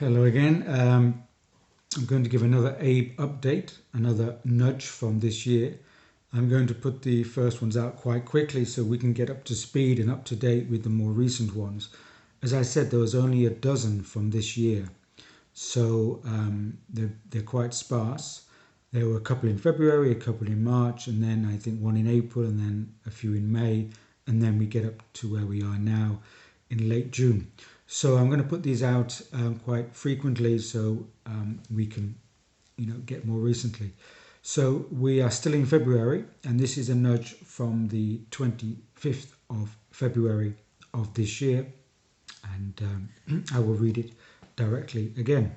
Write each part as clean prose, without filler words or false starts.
Hello again. I'm going to give another ABE update, another nudge from this year. I'm going to put the first ones out quite quickly so we can get up to speed and up to date with the more recent ones. As I said, there was only a dozen from this year, so they're quite sparse. There were a couple in February, a couple in March, and then I think one in April, and then a few in May, and then we get up to where we are now in late June. So I'm going to put these out quite frequently so we can, get more recently. So we are still in February, and this is a nudge from the 25th of February of this year, and I will read it directly again.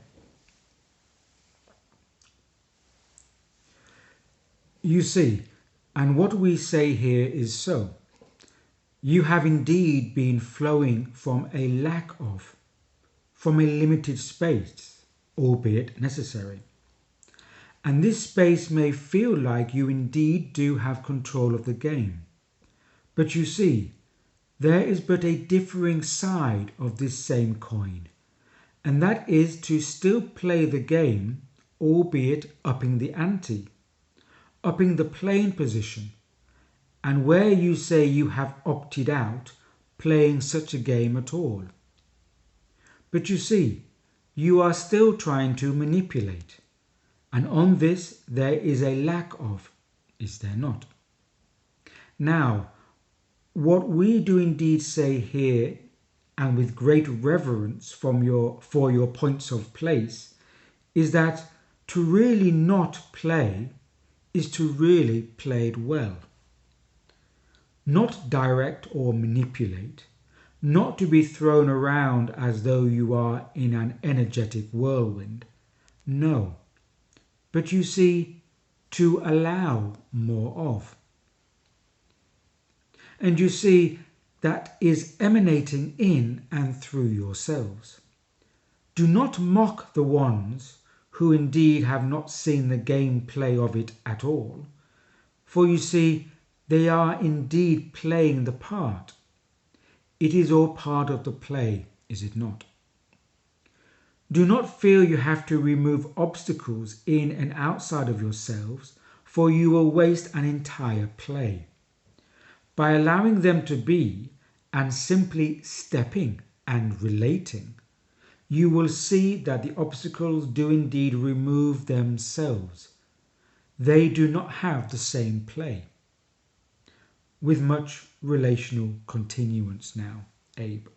You see, and what we say here is so. You have indeed been flowing from a lack of, from a limited space, albeit necessary. And this space may feel like you indeed do have control of the game. But you see, there is but a differing side of this same coin, and that is to still play the game, albeit upping the ante, upping the playing position, and where you say you have opted out playing such a game at all. But you see, you are still trying to manipulate, and on this there is a lack of, is there not? Now, what we do indeed say here, and with great reverence for your points of place, is that to really not play is to really play it well. Not direct or manipulate, not to be thrown around as though you are in an energetic whirlwind. No, but you see, to allow more of. And you see, that is emanating in and through yourselves. Do not mock the ones who indeed have not seen the gameplay of it at all, for you see, they are indeed playing the part. It is all part of the play, is it not? Do not feel you have to remove obstacles in and outside of yourselves, for you will waste an entire play. By allowing them to be and simply stepping and relating, you will see that the obstacles do indeed remove themselves. They do not have the same play. With much relational continuance now, ABE.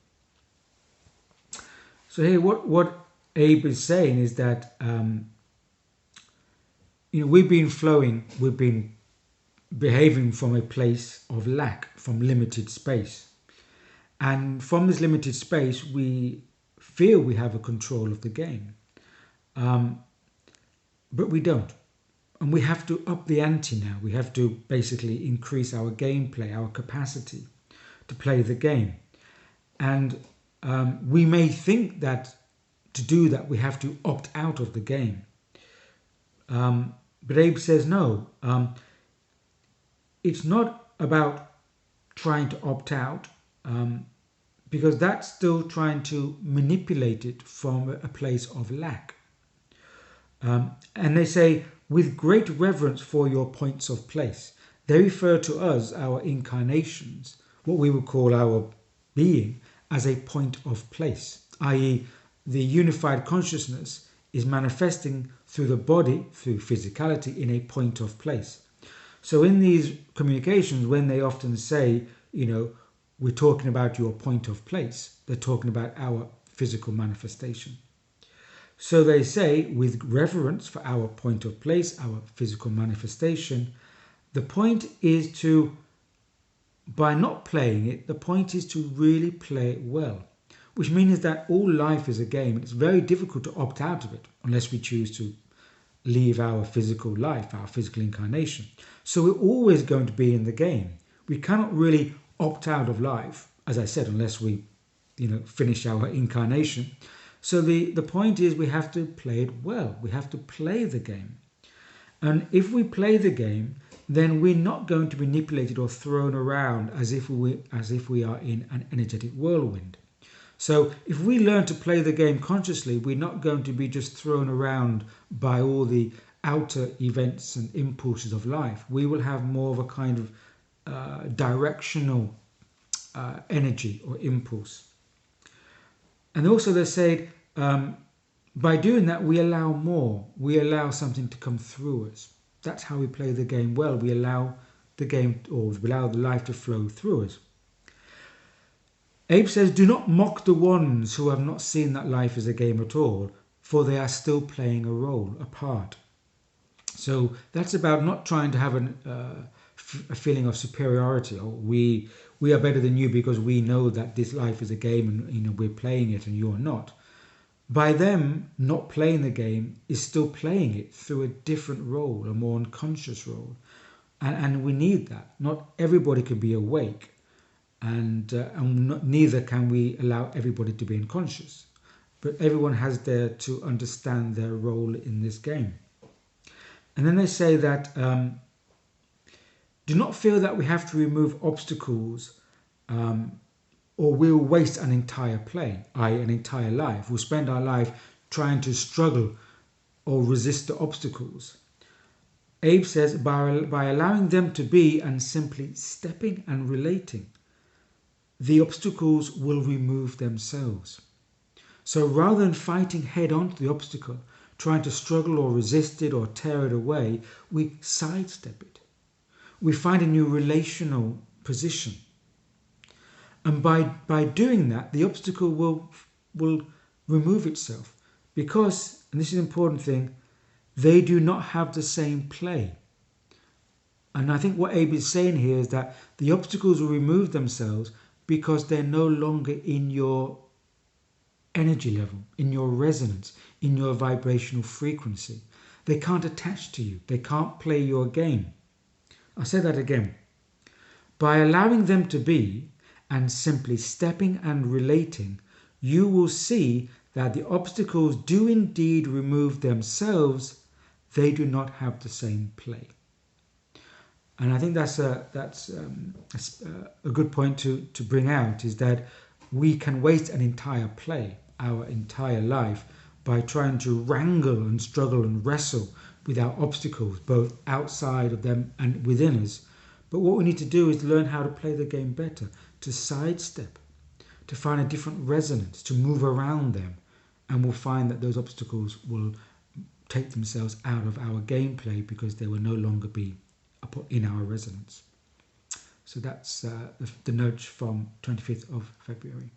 So here what ABE is saying is that we've been flowing, we've been behaving from a place of lack, from limited space. And from this limited space, we feel we have a control of the game. But we don't. And we have to up the ante now. We have to basically increase our gameplay, our capacity to play the game. And we may think that to do that, we have to opt out of the game. But ABE says no. It's not about trying to opt out, because that's still trying to manipulate it from a place of lack. And they say, with great reverence for your points of place. They refer to us, our incarnations, what we would call our being, as a point of place, i.e. the unified consciousness is manifesting through the body, through physicality, in a point of place. So in these communications, when they often say, we're talking about your point of place, they're talking about our physical manifestation. So they say, with reverence for our point of place, our physical manifestation, the point is to, by not playing it, the point is to really play it well, which means that all life is a game. It's very difficult to opt out of it unless we choose to leave our physical life, our physical incarnation. So we're always going to be in the game. We cannot really opt out of life, as I said, unless we, finish our incarnation. So the point is we have to play it well. We have to play the game. And if we play the game, then we're not going to be manipulated or thrown around as if we are in an energetic whirlwind. So if we learn to play the game consciously, we're not going to be just thrown around by all the outer events and impulses of life. We will have more of a kind of directional energy or impulse. And also they said, by doing that, we allow more. We allow something to come through us. That's how we play the game well. We allow the game, or we allow the life to flow through us. Abe says, do not mock the ones who have not seen that life is a game at all, for they are still playing a role, a part. So that's about not trying to have a feeling of superiority, or we are better than you because we know that this life is a game and we're playing it and you're not. By them not playing the game is still playing it through a different role, a more unconscious role. And we need that. Not everybody can be awake. And neither can we allow everybody to be unconscious. But everyone has there to understand their role in this game. And then they say that do not feel that we have to remove obstacles or we'll waste an entire play, i.e. an entire life. We'll spend our life trying to struggle or resist the obstacles. Abe says by allowing them to be and simply stepping and relating, the obstacles will remove themselves. So rather than fighting head on to the obstacle, trying to struggle or resist it or tear it away, we sidestep it. We find a new relational position. And by doing that, the obstacle will remove itself because, and this is an important thing, they do not have the same play. And I think what Abe is saying here is that the obstacles will remove themselves because they're no longer in your energy level, in your resonance, in your vibrational frequency. They can't attach to you. They can't play your game. I'll say that again. By allowing them to be and simply stepping and relating, you will see that the obstacles do indeed remove themselves. They do not have the same play. And I think that's a good point to bring out, is that we can waste an entire play, our entire life, by trying to wrangle and struggle and wrestle with our obstacles, both outside of them and within us. But what we need to do is learn how to play the game better, to sidestep, to find a different resonance, to move around them. And we'll find that those obstacles will take themselves out of our gameplay because they will no longer be in our resonance. So that's the note from 25th of February.